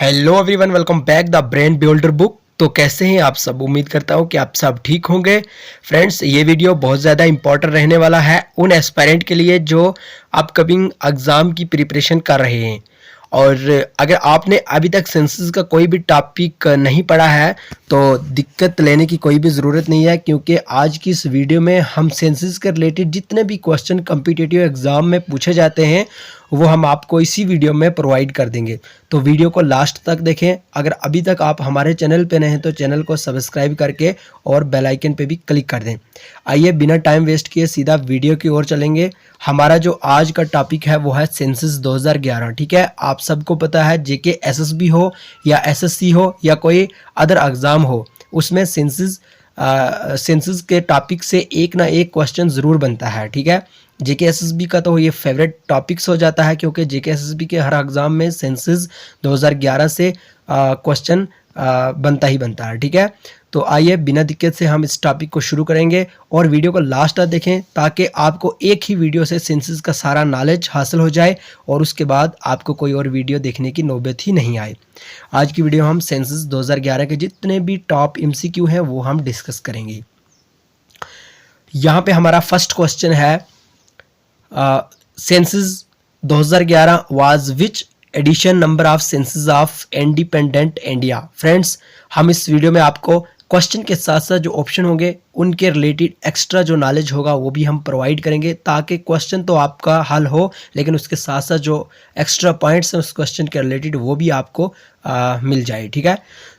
Hello everyone, welcome back the brain builder book. तो कैसे हैं आप सब? उम्मीद करता हूं कि आप सब ठीक होंगे। फ्रेंड्स, ये वीडियो बहुत ज़्यादा इंपॉर्टेंट रहने वाला है उन एस्पायरेंट के लिए जो अपकमिंग एग्ज़ाम की प्रिपरेशन कर रहे हैं। और अगर आपने अभी तक सेंसस का कोई भी टॉपिक नहीं पढ़ा है तो दिक्कत लेने की कोई भी ज़रूरत नहीं है, क्योंकि आज की इस वीडियो में हम सेंसस के रिलेटेड जितने भी क्वेश्चन कम्पिटिटिव एग्ज़ाम में पूछे जाते हैं वो हम आपको इसी वीडियो में प्रोवाइड कर देंगे। तो वीडियो को लास्ट तक देखें। अगर अभी तक आप हमारे चैनल पे नए हैं तो चैनल को सब्सक्राइब करके और बेल आइकन पे भी क्लिक कर दें। आइए बिना टाइम वेस्ट किए सीधा वीडियो की ओर चलेंगे। हमारा जो आज का टॉपिक है वो है सेंसस 2011। ठीक है, आप सबको पता है जेके एसएसबी हो या एसएससी हो या कोई अदर एग्ज़ाम हो, उसमें सेंसस के टॉपिक से एक ना एक क्वेश्चन ज़रूर बनता है। ठीक है, जेके एसएसबी का तो ये फेवरेट टॉपिक्स हो जाता है, क्योंकि जेके एसएसबी के हर एग्ज़ाम में सेंसस 2011 से क्वेश्चन बनता ही बनता है। ठीक है, तो आइए बिना दिक्कत से हम इस टॉपिक को शुरू करेंगे और वीडियो को लास्ट तक देखें ताकि आपको एक ही वीडियो से सेंसस का सारा नॉलेज हासिल हो जाए और उसके बाद आपको कोई और वीडियो देखने की नौबत ही नहीं आए। आज की वीडियो हम सेंसस 2011 के जितने भी टॉप एमसीक्यू हैं वो हम डिस्कस करेंगे। यहाँ पे हमारा फर्स्ट क्वेश्चन है, census 2011 was which edition number of census of independent India. Friends, हम इस वीडियो में आपको क्वेश्चन के साथ साथ जो ऑप्शन होंगे उनके रिलेटेड एक्स्ट्रा जो नॉलेज होगा वो भी हम प्रोवाइड करेंगे, ताकि क्वेश्चन तो आपका हल हो लेकिन उसके साथ साथ जो एक्स्ट्रा पॉइंट्स हैं उस क्वेश्चन के रिलेटेड वो भी आपको मिल जाए। ठीक है,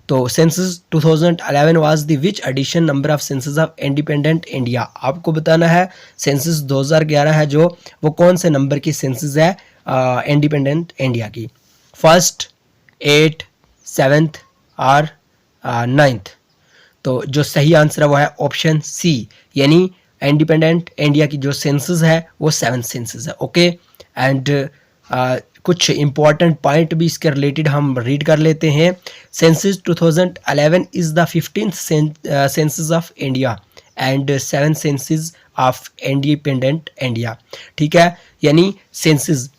तो census 2011 was the which edition number of census of independent India. आपको बताना है सेंसस 2011 है जो वो कौन से नंबर की सेंसस है इंडिपेंडेंट इंडिया की, फर्स्ट, 8, 7th और 9th। तो जो सही आंसर है वो है ऑप्शन सी, यानी इंडिपेंडेंट इंडिया की जो सेंसस है वो 7th सेंसस है। ओके, एंड कुछ इंपॉर्टेंट पॉइंट भी इसके रिलेटेड हम रीड कर लेते हैं। Census 2011 is the 15th census of India and 7th census of independent India. ठीक है, यानी सेंसस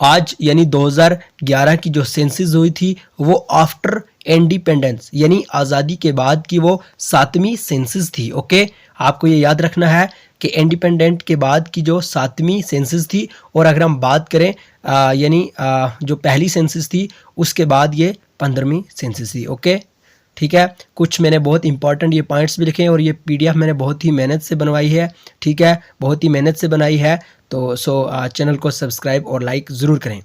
आज यानी 2011 की जो सेंसस हुई थी वो आफ्टर इंडिपेंडेंस यानी आज़ादी के बाद की वो 7वीं सेंसस थी। ओके, आपको ये याद रखना है कि इंडिपेंडेंट के बाद की जो 7वीं सेंसस थी, और अगर हम बात करें यानी जो पहली सेंसस थी उसके बाद ये 15वीं सेंसस थी। ओके, ठीक है, कुछ मैंने बहुत इंपॉर्टेंट ये पॉइंट्स भी लिखे हैं और ये पीडीएफ मैंने बहुत ही मेहनत से बनवाई है। ठीक है, बहुत ही मेहनत से बनाई है, तो चैनल को सब्सक्राइब और लाइक ज़रूर करें।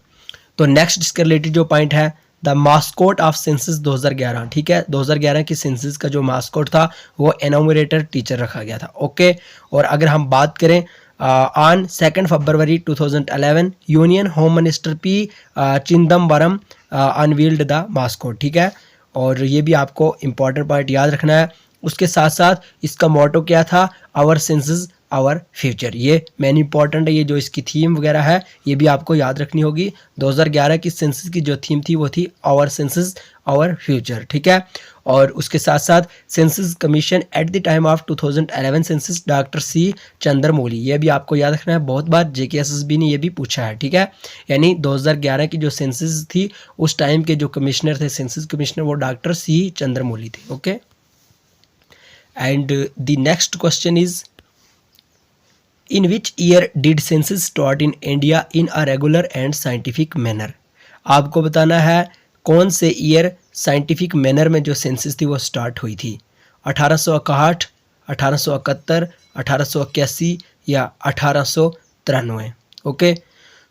तो नेक्स्ट इसके रिलेटेड जो पॉइंट है, द मास्कोट ऑफ सेंसस 2011। ठीक है, 2011 की सेंसस का जो मास्कोट था वो एनोमरेटर टीचर रखा गया था। ओके, और अगर हम बात करें on 2 February 2011 union home minister P Chidambaram unveiled the mascot. ठीक है, और ये भी आपको इम्पॉर्टेंट पॉइंट याद रखना है। उसके साथ साथ इसका मोटो क्या था, आवर सेंसस आवर फ्यूचर। ये मेन इंपॉर्टेंट है, ये जो इसकी थीम वगैरह है ये भी आपको याद रखनी होगी। 2011 की सेंसस की जो थीम थी वो थी आवर सेंसस आवर फ्यूचर। ठीक है, और उसके साथ साथ census commission at the time of 2011 census doctor C Chandramouli, ये भी आपको याद रखना है, बहुत बार जेकेएसएसबी ने ये भी पूछा है। ठीक है, यानी 2011 की जो सेंसस थी उस टाइम के जो कमिश्नर थे, सेंसस कमिश्नर, वो डॉक्टर सी चंद्रमौली थे। Okay, and the next question is, in which year did census start in India in a regular and scientific manner. आपको बताना है कौन से ईयर साइंटिफिक मैनर में जो सेंसस थी वो स्टार्ट हुई थी, 1861, 1871, 1881 या 1893। ओके,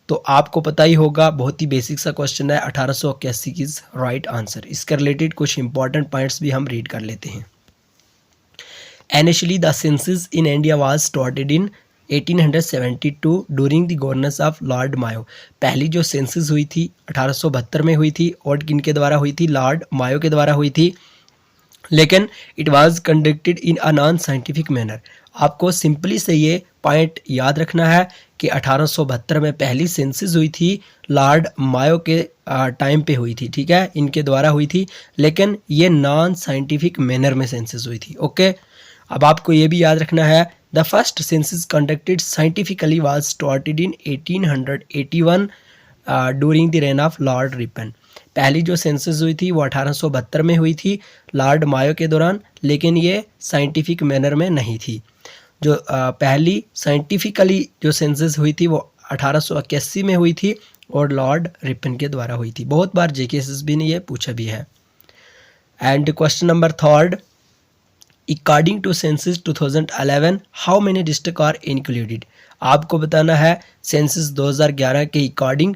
तो आपको पता ही होगा, बहुत ही बेसिक सा क्वेश्चन है, 1881 की इज राइट आंसर। इसके रिलेटेड कुछ इंपॉर्टेंट पॉइंट्स भी हम रीड कर लेते हैं। Initially, the census in India was started in 1872 during the governance of Lord Mayo. पहली जो सेंसस हुई थी 1872 में हुई थी और किनके द्वारा हुई थी, लॉर्ड मायो के द्वारा हुई थी, लेकिन it was conducted in a non scientific manner. आपको सिंपली से ये पॉइंट याद रखना है कि 1872 में पहली सेंसस हुई थी, लॉर्ड मायो के टाइम पे हुई थी। ठीक है, इनके द्वारा हुई थी, लेकिन ये नॉन साइंटिफिक मैनर में सेंसस हुई थी। ओके, अब आपको ये भी याद रखना है, the first census conducted scientifically was started in 1881 during the rain of Lord Ripon. पहली जो सेंसस हुई थी वो 1872 में हुई थी लॉर्ड मायो के दौरान, लेकिन ये साइंटिफिक मैनर में नहीं थी। जो पहली साइंटिफिकली जो सेंसस हुई थी वो 1881 में हुई थी और लॉर्ड रिपन के द्वारा हुई थी। बहुत बार जेकेएसएसबी ने ये पूछा भी है। And question number third, according to census 2011 how many district are included. आपको बताना है सेंसस 2011 के अकॉर्डिंग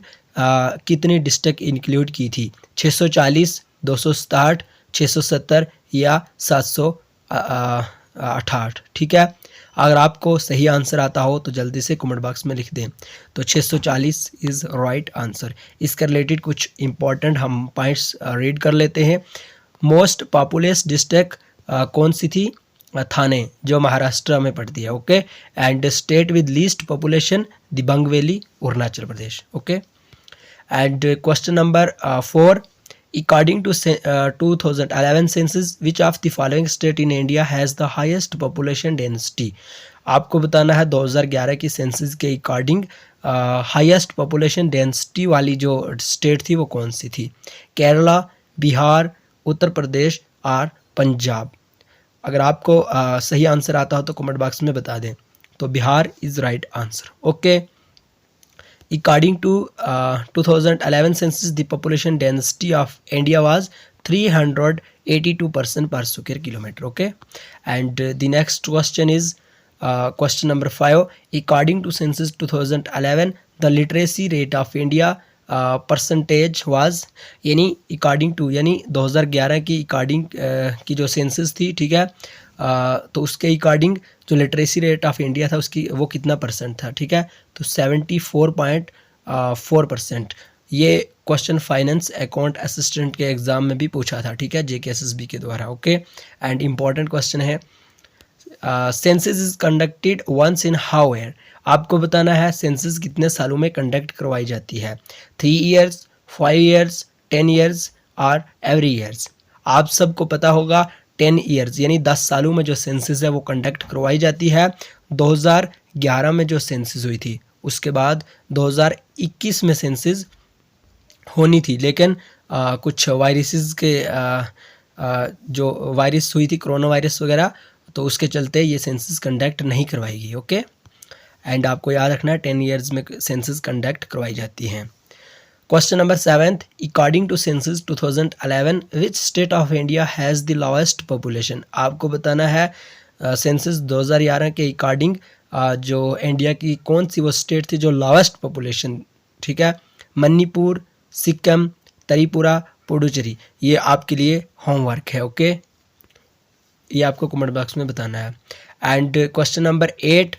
कितनी डिस्ट्रिक्ट इंक्लूड की थी, 640, 267, 670 या 768। ठीक है, अगर आपको सही आंसर आता हो तो जल्दी से कमेंट बॉक्स में लिख दें। तो 640 इज़ राइट आंसर। इसके रिलेटेड कुछ इंपॉर्टेंट हम पॉइंट्स रीड कर लेते हैं। मोस्ट पॉपुलस डिस्ट्रिक्ट कौन सी थी, थाने, जो महाराष्ट्र में पड़ती है। Okay, and state with least population Dibang valley, Arunachal Pradesh. Okay, and question number 4, according to 2011 census which of the following state in India has the highest population density। आपको बताना है 2011 की सेंसस के अकॉर्डिंग हाईएस्ट पॉपुलेशन डेंसिटी वाली जो state थी वो कौन सी थी, केरला, बिहार, उत्तर प्रदेश और पंजाब। अगर आपको सही आंसर आता हो तो कमेंट बॉक्स में बता दें। तो Bihar is right answer. Okay, according to 2011 census the population density of India was 382 person per square kilometer. Okay, and the next question is question number 5, according to census 2011 the literacy rate of India percentage was, यानी according to, यानी 2011 की according की जो census थी, ठीक है, तो उसके अकॉर्डिंग जो लिटरेसी रेट ऑफ इंडिया था उसकी वो कितना परसेंट था। ठीक है, तो 74.4%। ये क्वेश्चन फाइनेंस अकाउंट असिस्टेंट के एग्ज़ाम में भी पूछा था। ठीक है, जेकेएसएसबी के द्वारा। ओके, एंड इम्पॉर्टेंट क्वेश्चन है, census is conducted once in how year. आपको बताना है सेंसस कितने सालों में कंडक्ट करवाई जाती है, 3 ईयर्स, 5 ईयर्स, 10 ईयर्स और एवरी ईयर्स। आप सबको पता होगा 10 ईयर्स यानी 10 सालों में जो सेंसस है वो कंडक्ट करवाई जाती है। 2011 में जो सेंसस हुई थी उसके बाद 2021 में सेंसस होनी थी, लेकिन कुछ वायरसेस के जो वायरस हुई थी, कोरोना वायरस वगैरह, तो उसके चलते ये सेंसस कंडक्ट नहीं करवाएगी। ओके, एंड आपको याद रखना है 10 ईयर्स में सेंसस कंडक्ट करवाई जाती हैं। Question number 7, according to census 2011 which state of India has the lowest population. आपको बताना है सेंसस 2011 के अकॉर्डिंग जो इंडिया की कौन सी वो स्टेट थी जो लोवेस्ट पॉपुलेशन। ठीक है, मणिपुर, सिक्किम, त्रिपुरा, पुडुचेरी। ये आपके लिए होमवर्क है। ओके, ये आपको कमेंट बॉक्स में बताना है। And question number 8,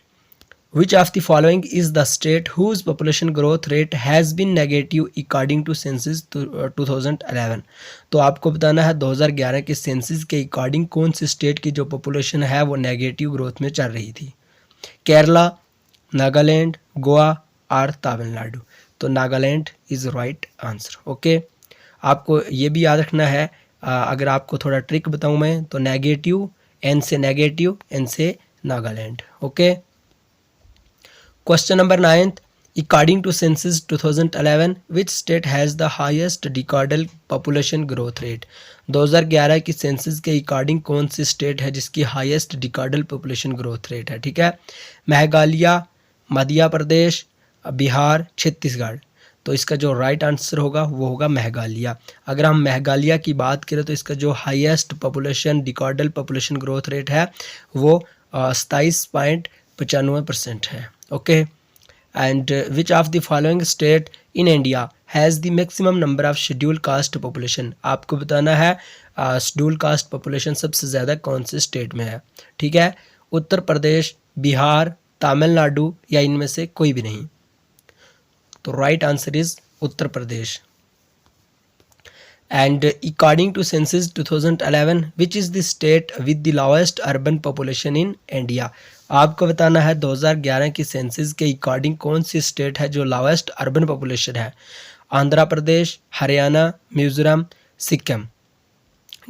which of the following is the state whose population growth rate has been negative according to census 2011। तो आपको बताना है 2011 के सेंसस के अकॉर्डिंग कौन सी स्टेट की जो पॉपुलेशन है वो नेगेटिव ग्रोथ में चल रही थी, केरला, नागालैंड, गोवा और तमिलनाडु। तो Nagaland is right answer. Okay, आपको ये भी याद रखना है, अगर आपको थोड़ा ट्रिक बताऊँ मैं, तो नेगेटिव, एन से Nagaland. Okay, question number 9, according to census 2011 which state has the highest decadal population growth rate. 2011 की सेंसस के अकॉर्डिंग कौन सी स्टेट है जिसकी highest decadal population growth rate है। ठीक है, मेघालय, मध्य प्रदेश, बिहार, छत्तीसगढ़। तो इसका जो राइट आंसर होगा वो होगा मेघालय। अगर हम मेघालय की बात करें तो इसका जो highest population decadal population growth rate है वो 27.95% है। Okay, and which of the following state in India has the maximum number of scheduled caste population. आपको बताना है शेड्यूल कास्ट पॉपुलेशन सबसे ज़्यादा कौन से स्टेट में है। ठीक है, उत्तर प्रदेश, बिहार, तमिलनाडु या इनमें से कोई भी नहीं। तो right answer is Uttar Pradesh. And according to census 2011 which is the state with the lowest urban population in India. आपको बताना है 2011 की सेंसस के अकॉर्डिंग कौन सी स्टेट है जो लोवेस्ट अर्बन पॉपुलेशन है, आंध्र प्रदेश, हरियाणा, मिजोरम, सिक्किम।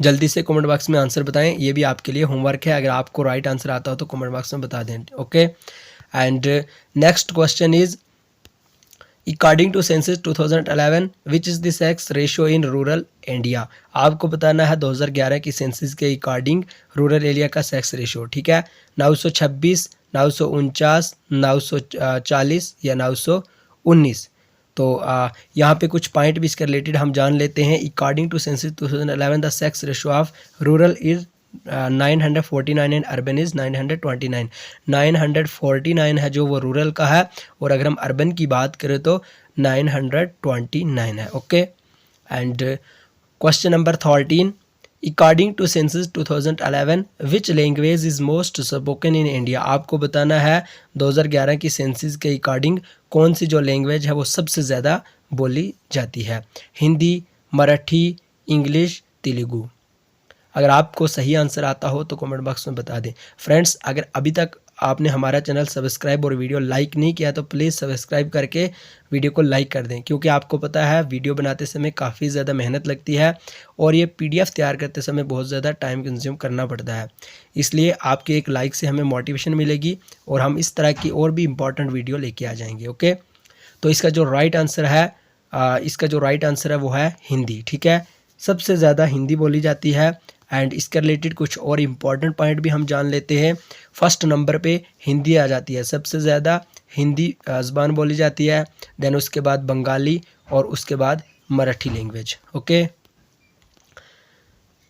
जल्दी से कमेंट बॉक्स में आंसर बताएं, ये भी आपके लिए होमवर्क है। अगर आपको राइट आंसर आता हो तो कमेंट बॉक्स में बता दें। Okay, and next question is according to census 2011 which is the sex ratio in rural India. आपको बताना है 2011 की सेंसस के अकॉर्डिंग रूरल एरिया का सेक्स रेशियो। ठीक है, 926, 949, 940 या 919। तो यहाँ पे कुछ पॉइंट भी इसके रिलेटेड हम जान लेते हैं। According to census 2011 the sex ratio of rural is 949 and urban is 929। 949 है जो वो रूरल का है, और अगर हम अर्बन की बात करें तो 929 है। Okay, and question number 13, according to census 2011 which language is most spoken in India. आपको बताना है 2011 की सेंसस के अकॉर्डिंग कौन सी जो लैंग्वेज है वो सबसे ज़्यादा बोली जाती है। हिंदी, मराठी, इंग्लिश, तेलुगू। अगर आपको सही आंसर आता हो तो कमेंट बॉक्स में बता दें। फ्रेंड्स, अगर अभी तक आपने हमारा चैनल सब्सक्राइब और वीडियो लाइक नहीं किया तो प्लीज़ सब्सक्राइब करके वीडियो को लाइक कर दें, क्योंकि आपको पता है वीडियो बनाते समय काफ़ी ज़्यादा मेहनत लगती है और ये PDF तैयार करते समय बहुत ज़्यादा टाइम कंज्यूम करना पड़ता है। इसलिए आपके एक लाइक से हमें मोटिवेशन मिलेगी और हम इस तरह की और भी इम्पॉर्टेंट वीडियो लेके आ जाएंगे। ओके, तो इसका जो राइट आंसर है वो है हिंदी। ठीक है, सबसे ज़्यादा हिंदी बोली जाती है। एंड इसके रिलेटेड कुछ और इम्पॉर्टेंट पॉइंट भी हम जान लेते हैं। फर्स्ट नंबर पे हिंदी आ जाती है, सबसे ज़्यादा हिंदी ज़बान बोली जाती है। देन उसके बाद बंगाली और उसके बाद Marathi language. Okay,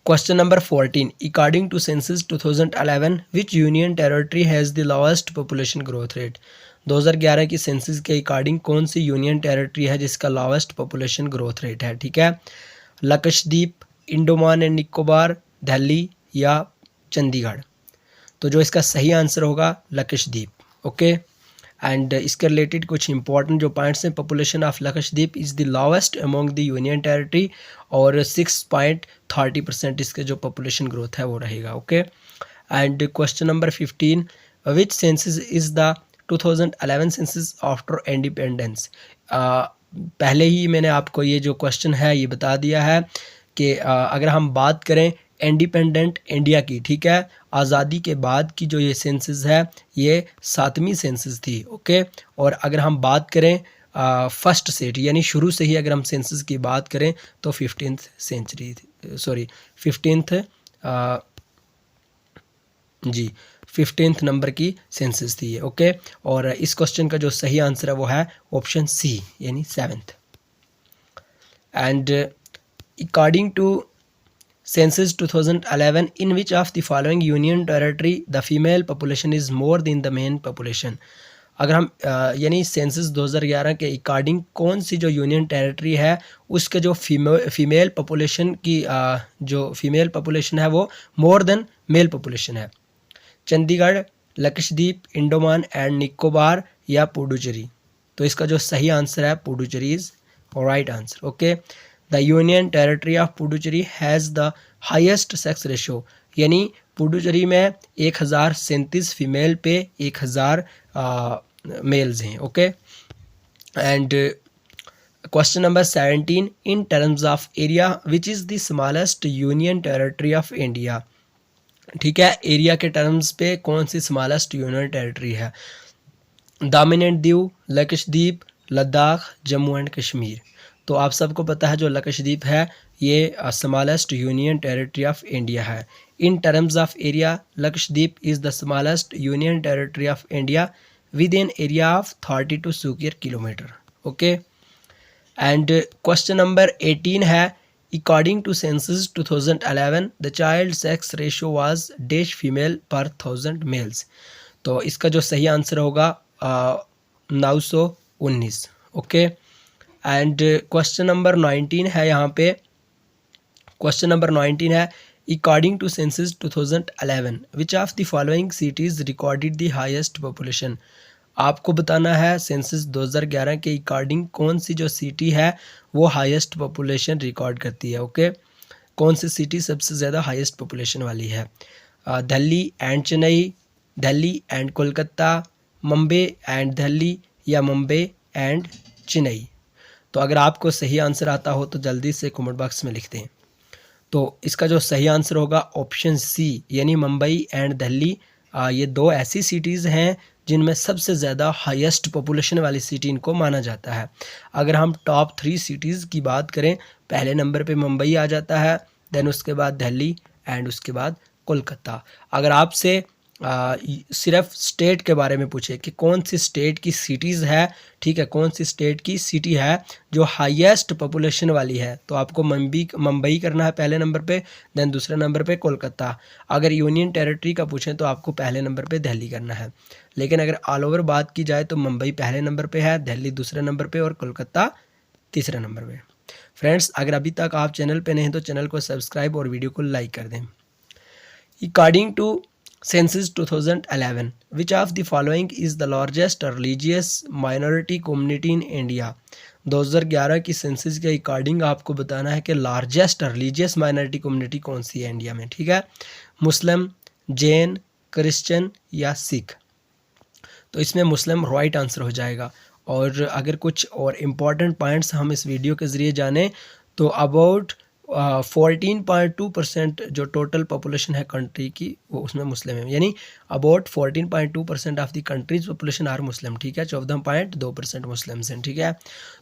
question number 14, according to census 2011 which union territory has the lowest population growth rate. 2011 की सेंसस के अकॉर्डिंग कौन सी यूनियन टेरिटरी है जिसका लोएस्ट पॉपुलेशन ग्रोथ रेट है। ठीक है, लक्षद्वीप, अंडमान एंड निकोबार, दिल्ली या चंडीगढ़। तो जो इसका सही आंसर होगा लक्षद्वीप। ओके, एंड इसके रिलेटेड कुछ इंपॉर्टेंट जो पॉइंट्स हैं। Population of Lakshadweep is the lowest among the union territory और 6.30% इसके जो पॉपुलेशन ग्रोथ है वो रहेगा। Okay, and question number 15, which census is the 2011 census after independence. पहले ही मैंने आपको ये जो क्वेश्चन है ये बता दिया है कि अगर हम बात करें इंडिपेंडेंट इंडिया की, ठीक है, आज़ादी के बाद की जो ये सेंसस है ये 7वीं सेंसस थी। ओके, और अगर हम बात करें फर्स्ट सेट यानी शुरू से ही अगर हम सेंसस की बात करें तो 15th नंबर की सेंसस थी ये। ओके, और इस क्वेश्चन का जो सही आंसर है वो है ऑप्शन सी यानी 7th। And according to census 2011 in which of the following union territory the female population is more than the male population। अगर हम यानी सेंसस 2011 के अकॉर्डिंग कौन सी जो यूनियन टेरिटरी है उसके जो फीमेल पॉपुलेशन की जो फीमेल पॉपुलेशन है वो मोर देन मेल पॉपुलेशन है। चंडीगढ़, लक्षद्वीप, अंडमान एंड निकोबार या पुडुचेरी। तो इसका जो सही आंसर है Puducherry is right answer. Okay, the union territory of Puducherry has the highest sex ratio, यानी पुडुचेरी में 1037 फीमेल पे 1000 मेल्स हैं। Okay, and question number 17, in terms of area which is the smallest union territory of India. ठीक है, area के terms पे कौन सी smallest union territory है। Daman and Diu, Lakshadweep, Ladakh, Jammu and Kashmir. तो आप सबको पता है जो लक्षद्वीप है ये smallest union territory of India है। In terms of area Lakshadweep is the smallest union territory of India with an area of 32 square kilometre. Okay, and question number 18 है, according to census 2011 the child sex ratio was dash female per 1000 mails. तो इसका जो सही answer होगा 919। Okay, and question number 19 है, यहाँ पे question number 19 है, according to census 2011 which of the following cities recorded the highest population. आपको बताना है सेंसस 2011 के अकॉर्डिंग कौन सी जो सिटी है वो हाईएस्ट पॉपुलेशन रिकॉर्ड करती है। ओके, कौन सी सिटी सबसे ज़्यादा हाईएस्ट पॉपुलेशन वाली है। Delhi and Chennai, Delhi and Kolkata, Mumbai and Delhi या मुंबई एंड चेन्नई। तो अगर आपको सही आंसर आता हो तो जल्दी से कमेंट बॉक्स में लिख दें। तो इसका जो सही आंसर होगा ऑप्शन सी यानी मुंबई एंड दिल्ली। ये दो ऐसी सिटीज़ हैं जिनमें सबसे ज़्यादा हाईएस्ट पॉपुलेशन वाली सिटी इनको माना जाता है। अगर हम टॉप 3 सिटीज़ की बात करें, पहले नंबर पे मुंबई आ जाता है, देन उसके बाद दिल्ली एंड उसके बाद कोलकाता। अगर आपसे सिर्फ स्टेट के बारे में पूछे कि कौन सी स्टेट की सिटीज़ है, ठीक है, कौन सी स्टेट की सिटी है जो हाईएस्ट पॉपुलेशन वाली है, तो आपको मुंबई करना है पहले नंबर पे, देन दूसरे नंबर पे कोलकाता। अगर यूनियन टेरिटरी का पूछें तो आपको पहले नंबर पे दिल्ली करना है। लेकिन अगर ऑल ओवर बात की जाए तो मुंबई पहले नंबर पे है, दिल्ली दूसरे नंबर पे और कोलकाता तीसरे नंबर पे। फ्रेंड्स, अगर अभी तक आप चैनल पे नहीं हैं तो चैनल को सब्सक्राइब और वीडियो को लाइक कर दें। According to Census 2011, which of the following is the largest religious minority community in India? 2011 की सेंसस के अकॉर्डिंग आपको बताना है कि लार्जेस्ट रिलीजियस माइनॉरिटी कम्युनिटी कौन सी है इंडिया में, ठीक है। मुस्लिम, जैन, क्रिश्चियन या सिख। तो इसमें मुस्लिम राइट आंसर हो जाएगा। और अगर कुछ और इम्पॉर्टेंट पॉइंट्स हम इस वीडियो के ज़रिए जानें तो अबाउट 14.2% जो टोटल पॉपुलेशन है कंट्री की वो उसमें मुस्लिम है, यानी about 14.2% of the country's population are Muslim, ठीक है, 14.2% मुस्लिम्स हैं, ठीक है।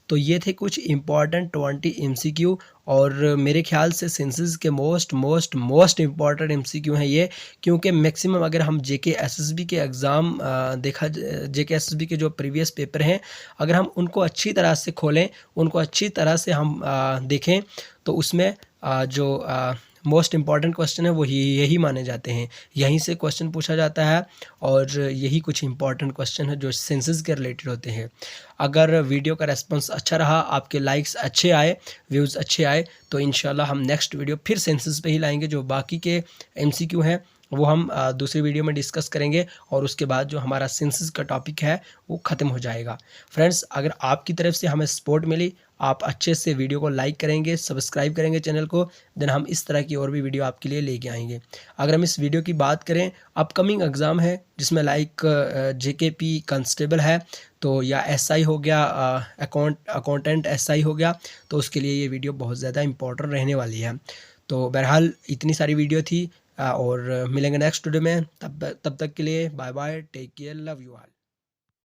तो ये थे कुछ इंपॉर्टेंट 20 MCQ, और मेरे ख्याल से सेंसस के मोस्ट इम्पॉर्टेंट MCQ हैं ये, क्योंकि मैक्सिमम अगर हम JK SSB के एग्ज़ाम JK SSB के जो प्रीवियस पेपर हैं, अगर हम उनको अच्छी तरह से खोलें, उनको अच्छी तरह से हम देखें तो उसमें जो मोस्ट इम्पॉर्टेंट क्वेश्चन है वो यही माने जाते हैं, यहीं से क्वेश्चन पूछा जाता है, और यही कुछ इंपॉर्टेंट क्वेश्चन है जो सेंसस के रिलेटेड होते हैं। अगर वीडियो का रेस्पॉन्स अच्छा रहा, आपके लाइक्स अच्छे आए, व्यूज़ अच्छे आए, तो इंशाल्लाह हम नेक्स्ट वीडियो फिर सेंसस पे ही लाएंगे। जो बाकी के MCQ हैं वो हम दूसरी वीडियो में डिस्कस करेंगे, और उसके बाद जो हमारा सेंसस का टॉपिक है वो ख़त्म हो जाएगा। फ्रेंड्स, अगर आपकी तरफ से हमें सपोर्ट मिली, आप अच्छे से वीडियो को लाइक करेंगे, सब्सक्राइब करेंगे चैनल को, देन हम इस तरह की और भी वीडियो आपके लिए लेके आएंगे। अगर हम इस वीडियो की बात करें, अपकमिंग एग्ज़ाम है जिसमें लाइक JKP कांस्टेबल है, तो या SI हो गया, अकाउंटेंट SI हो गया, तो उसके लिए ये वीडियो बहुत ज़्यादा इंपॉर्टेंट रहने वाली है। तो बहरहाल इतनी सारी वीडियो थी, और मिलेंगे नेक्स्ट वीडियो में। तब तक के लिए bye bye, take care, love you all.